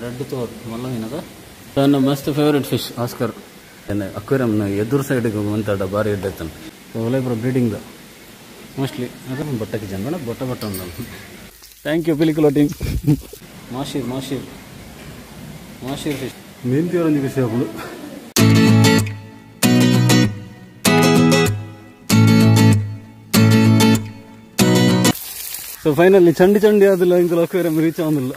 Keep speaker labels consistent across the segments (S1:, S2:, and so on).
S1: Red ತೋರ್ ಮಲ್ಲ ಮೀನದ ನನ್ನ ಮಸ್ತ್ favourite fish Oscar ಅಕ್ವೇರಿಯಂನ ಎದುರು ಸೈಡ್ಗೆ ಮಂತಾಡ ಭಾರಿ ಇಡ್ಡೈತನ ಒಳ್ಳೆ ಬ್ರೀಡಿಂಗ್ ಮೋಸ್ಟ್ಲಿ ಅದು ಬಟ್ಟಕ್ಕೆ ಜನ ಬಟ್ಟ ಉಂಟು. Thank you Pilikula team. Mahseer fish ಮೆಂತಿಯವರೊಂದಿಗೆ ಸೇವಗಳು. ಸೊ ಫೈನಲಿ ಚಂಡಿ ಆದಿಲ್ಲ ಇಂಕಲ್ ಅಕ್ವೇರಿಯಂ ರೀಚ್ ಆಗೋದಿಲ್ಲ.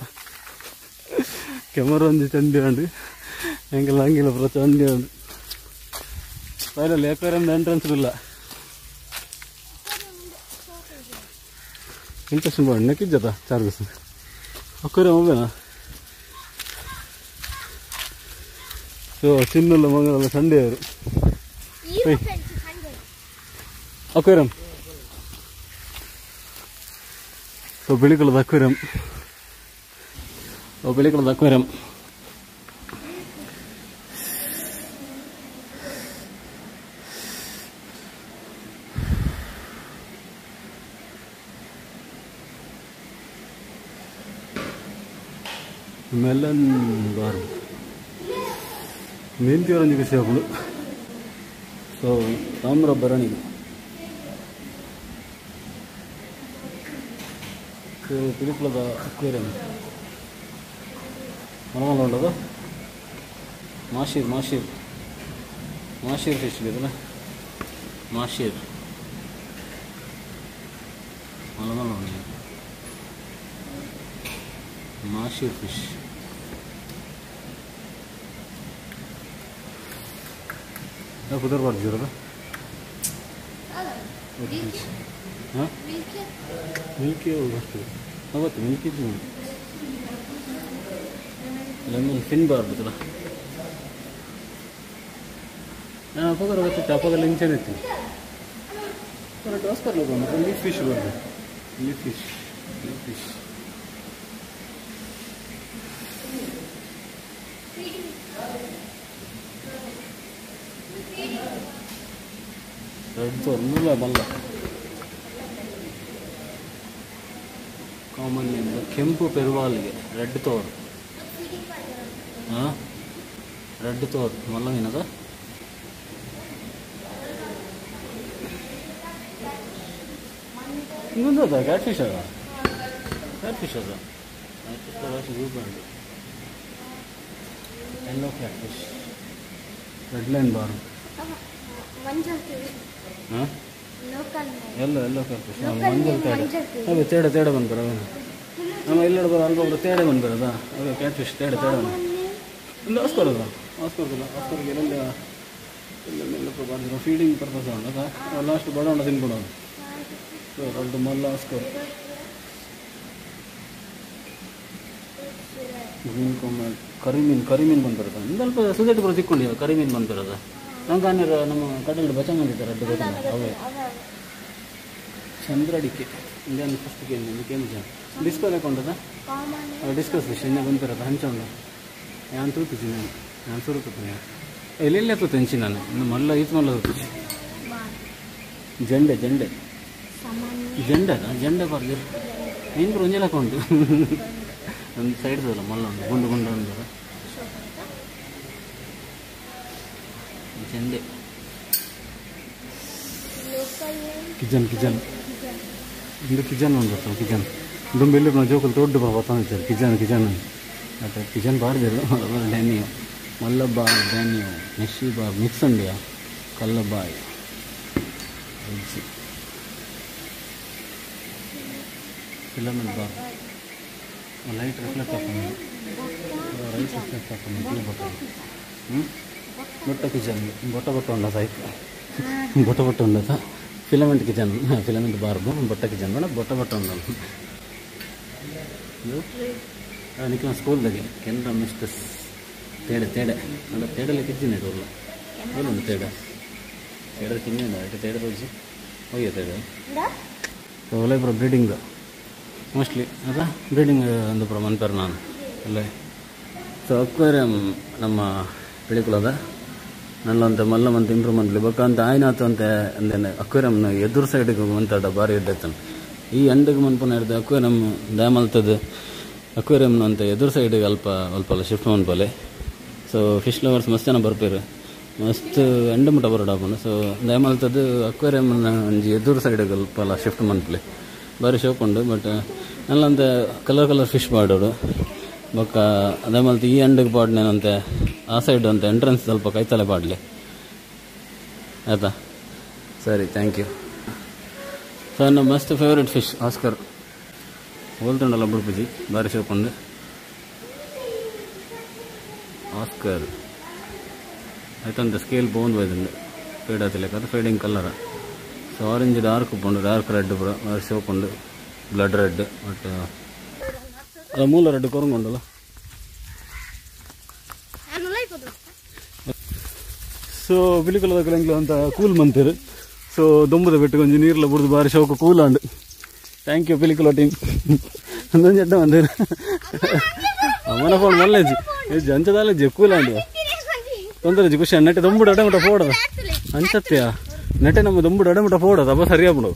S1: ಕೆಮರಾ ಒಂದು ಚಂಡಿ ಆಂಡು ಎಂಕಲ್ ಹಂಗಿಲ್ಲ ಪುರ ಚಂಡಿ ಆಂಡು ಫೈನಲಿ ಅಕ್ವೇರಿಯಂ ಎಂಟ್ರೆನ್ಸ್ ಇಲ್ಲ. ಇಂಟ್ರೆಸ್ಟ್ ಬಾಡಿ ನೆಕ್ಕಿಜ್ಜತ ಚಾರ್ಜಸ್ ಅಕ್ವೇರಿಯಂ ಹೋಗ್ಬೇನಾ. ಸೊ ಚಿನ್ನಲ್ಲ ಮಂಗಲ್ಲ ಸಂಡೇ ಅವರು ಅಕ್ವೇರಿಯಂ. ಸೊ ಬಿಳಿ ಕಲದ ಅಕ್ವೇರಿಯಂ. ಮೆಲನ್ ಬಾರ್ ಮೆಂತಿಯವರೊಂದಿಗೆ ಸೇವಗಳು. ಸೊ ತಾಮ್ರ ಭರಣಿ. ಸೊ ಪಿಲಿಕುಲದ ಅಕ್ವೇರಿಯಂ ಮಲಮಲ್ಲ ಉಂಟದು. ಮಾಶೀರ್ ಫಿಶ್ ಇದಲ್ಲ ಮಾಶೀರ್ ಮಲಮಲ್ಲ ಉಂಟು ಮಾಶೀರ್ ಫಿಶ್. ಕುದುರ್ಬಾರ್ದು ಜೀರದ ಹಾಂ ಮಿಲ್ಕಿ ಹೋಗ್ತದೆ ಅವತ್ತು ಮಿಲ್ಕಿ ಲೆಮನ್ ತಿನ್ನಬಾರ್ದು ನಾನು ಅಪ್ಪಗಾರ ಗೊತ್ತಿತ್ತು. ಅಪ್ಪಗೆಲ್ಲ ಹಿಂಚೆನಿತ್ತು ಟ್ರಾನ್ಸ್ಫರ್ ಬಂದು ಲೀಫ್ ಫಿಶ್ ಬಂದು ಲೀಫ್ ಫಿಶ್ ರೆಡ್ ತೋರ್ ಮುಲ್ಲ ಬಲ್ಲ ಕಾಮನ್ ಕೆಂಪು ಪೆರುವಾಲ್ಗೆ ರೆಡ್ ತೋರ್. ಹಾಂ ರೆಡ್ ತೋರ್ ಮಲ್ಲ ಮೀನದ. ಇನ್ನೊಂದು ಕ್ಯಾಟ್ ಫಿಶ್ ಅದ yellow cat fish red line barb. ಹಾಂ ಎಲ್ಲೋ ಕ್ಯಾಟ್ ಫಿಶ್ ಮಂಜಲ್ ಅದೇ ತೇಡೆ ಬಂದ್ಬರ ನಮ್ಮ ಎಲ್ಲೆಡೆ ಬರೋ ಅಲ್ಗೊಬ್ರು ತೇಡೆ ಬಂದ್ಬರದ ಅದೇ ಕ್ಯಾಟ್ ಫಿಶ್ ತೇಡೆ ಇಲ್ಲ ಆಸ್ಕರ್ಗೆ ಎಲ್ಲ ಬರ್ದಿರೋ ಫೀಡಿಂಗ್ ಪರ್ಪಸ್ ಉಂಟದ ಲಾಸ್ಟ್ ಬಡವಣ್ಣ ತಿನ್ಕೊಡೋದು. ದೊಡ್ಡ ಮಲ್ಲ ಆಸ್ಕರ್ ಕರಿಮೀನು ಬಂದ್ಬರದ ಸ್ವಲ್ಪ ಸುಜೆಟ್ ಬರೋ ತಿಕ್ಕೊಂಡಿವ ಕರಿಮೀನು ಬಂದ್ಬರದ. ನಂಗೆ ಅನ್ನಿರ ನಮ್ಮ ಕಡಲ್ ಬಚಂಗಿದ್ದಾರೆ ಅಡ್ಡು ಗೊತ್ತಿಲ್ಲ ಅವೇ ಚಂದ್ರಡಿಕೆ ಇಂಡಿಯನ್ ಫಸ್ಟ್ ಕೇಂದ್ರ ಡಿಸ್ಕಸ್ ಹಾಕೊಂಡದ ಡಿಸ್ಕಸ್ ಫಿಶ್ ಇನ್ನ ಬಂದಿರೋದು ಹಂಚೊಂಡ ನಾನು ತೂತಿದ್ದೀನಿ ನಾನು ಸುರುಕುತ್ತೀನಿ ಎಲ್ಲೆಲ್ಲ ತೂತು ಹೆಂಚಿ ನಾನು ಇನ್ನು ಮಲ್ಲ ಈತ ಮಲ್ಲ ತೂತಿಸಿ ಜಂಡೆ ಬರ್ದಿರು ಏನು ರಂಜಲ್ ಹಾಕೊಂಡು ಒಂದು ಸೈಡ್ದಲ್ಲ ಮಲ್ಲ ಉಂಟು ಗುಂಡು ಉಂಟದ ಜಂಡೆ ಕಿಚನ್ ಇದು ಕಿಚನ್ ಒಂದು ಬರ್ತಾವೆ ಕಿಚನ್ ಇದು ಬೆಲ್ಲಿ ಜೋಕಲ್ ದೊಡ್ಡ ಬರ್ತಾನೆ ಕಿಚನ್ ಮತ್ತು ಕಿಚನ್ ಬಾರ್ದಿರು ಡ್ಯಾನಿಯೋ ಮಲ್ಲಬ್ಬಾಯ್ ಡ್ಯಾನಿಯೋ ಮೆಶಿಬಾ ಮಿಕ್ಸ್ ಅಂಡಿಯಾ ಕಲ್ಲಬ್ಬಾಯ್ ಅಜ್ಜಿ ಫಿಲಮೆಂಟ್ ಬಾರ್ ಲೈಟ್ ರಿಫ್ಲೆಕ್ಟ್ ಹಾಕೊಂಡು ಬೊಟ್ಟ ಕಿಚನ್ ಬೊಟ್ಟ ಉಂಡದ ಆಯ್ತು ಬೊಟ್ಟ ಉಂಡದ ಫಿಲಮೆಂಟ್ ಕಿಚನ್ ಫಿಲಮೆಂಟ್ ಬಾರ್ದು ಬೊಟ್ಟ ಕಿಚನ್ ಬೇಡ ಬೊಟ್ಟ ಉಂಡದು ನಿಖಿಲ ಸ್ಕೂಲ್ದಾಗೆ ಕೆನರಾ ಮಿಸ್ಟಸ್ ತೇಡೆ ಅಂದ್ರೆ ತೇಡಲ್ಲಿ ಕಿಚ್ಚಿನ ಇಡೋಲ್ಲ ಏನು ತೇಡೆ ತಿನ್ನೇಡ ಆಯ್ತು ತೇಡೆ ರೋಜಿ ಹೋಗಿ ತೇಡೆ ಒಳ್ಳೆ ಪುರ ಬ್ರೀಡಿಂಗ್ ಮೋಸ್ಟ್ಲಿ ಅದ ಬ್ರೀಡಿಂಗ್ ಅಂದು ಪುರ ಮನ್ಪೇರು ನಾನು ಅಲ್ಲೇ. ಸೊ ಅಕ್ವೇರಿಯಂ ನಮ್ಮ ಪಿಳಿಕುಲದ ನಲ್ಲಂತೆ ಮಲ್ಲ ಮಂತ್ ಇಂಪ್ರೂವ್ಮೆಂಟ್ಲಿ ಬೇಕಂತ ಆಯ್ನಾತು ಅಂತ ಅಂದೇನೆ ಅಕ್ವೇರಿಯಂನ ಎದುರು ಸೈಡ್ಗೆ ಮಂತಾಡ ಭಾರಿ ಇಡ್ಡೈತನ ಈ ಎಂಡಿಗೆ ಮನ್ಪನ ಹಿಡ್ದು ಅಕ್ವೇರಿಯಂ ಡ್ಯಾಮ್ ಅಲ್ತದ್ದು ಅಕ್ವೇರಿಯಂನ ಅಂತ ಎದುರು ಸೈಡಿಗೆ ಅಲ್ಪ ಶಿಫ್ಟ್ ಮಾಡ್ಬೋಲೆ. ಸೊ ಫಿಶ್ ಲವರ್ಸ್ ಮಸ್ತ್ ಜನ ಬರ್ಪೇರು, ಮಸ್ತ್ ಎಂಡ ಮುಟ ಬರೋಡಾಪುಂಡು. ಸೊ ದಯಮಾಲ್ತದ್ದು ಅಕ್ವೇರಿಯಂನ ಒಂಜಿ ಎದುರು ಸೈಡಿಗೆ ಅಲ್ಪ ಶಿಫ್ಟ್ ಮಾಡ್ಪಲೆ ಬಾರಿ ಶೋಪ್ ಉಂಡು. ಬಟ್ ನಲ್ಲಂತ ಕಲರ್ ಫಿಶ್ ಪಾಡೋಡು ಬೊಕ್ಕ ಅದೇ ಮಲ್ತು ಈ ಎಂಡಿಗೆ ಪಾಡ್ನೇನಂತೆ ಆ ಸೈಡ್ ಅಂತ ಎಂಟ್ರೆನ್ಸ್ ಸ್ವಲ್ಪ ಕೈತಲೆ ಪಾಡಲಿ ಆಯ್ತಾ. ಸರಿ, ಥ್ಯಾಂಕ್ ಯು. ಸೊ ನನ್ನ ಮಸ್ತ್ ಫೇವ್ರೆಟ್ ಫಿಶ್ ಆಸ್ಕರ್ ಹೋಲ್ತುಂಡಲ್ಲ ಬುಡ್ಪುಜಿ ಬಾರಿ ಶೋಪ್ ಉಂಡು. ಆಸ್ಕರ್ ಆಯ್ತಂತ ಸ್ಕೇಲ್ ಪೋಂದು ಹೋಯ್ತುಂಡು ಫೇಡಾತಿಲೆಕ್ಕ, ಅದು fading colour. So orange dark ಉಪ್ಪುಂಡು, ಡಾರ್ಕ್ ರೆಡ್ ಪೂರ ಬಾರಿ ಶೋಪ್ ಉಂಡು, ಬ್ಲಡ್ ರೆಡ್. ಬಟ್ ಅಲ್ಲ ಮೂಲ ರೆಡ್ ಕೊರಂಗುಂಡಲ್ಲ. ಸೊ ಬಿಳಿಕಲದ ಅಂತ ಕೂಲ್ ಮಂತೀರು. ಸೊ ದೊಂಬದ ಬೆಟ್ಟು ಕೊಂಚ ನೀರ್ಲ ಬಿಡ್ದು ಬಾರಿ ಶೋಕ ಕೂಲ್ ಉಂಡು. Thank you Pilikula team. ಅಂದೊಂದು ಎಡ್ಡ ಮಂದಿರು ಅಮ್ಮನ ಫೋನ್ ಮಲ್ಲೇಜಿ ಅಂಚದಾಲಜ್ಜಿ ಕೂಲ ಉಂಡು ತೊಂದರೆ ಖುಷಿ ನೆಟ್ಟೆ ದೊಂಬುಡು ಅಡಮಟ ಪೋಡದ ಅಂಚತ್ತೆಯ ನೆಟ್ಟೆ ನಮ್ಮ ದೊಂಬುಡು ಅಡಮಟ ಪೋಡದ ಅಪ್ಪ ಸರಿಯಾಗ್ಬಿಡು.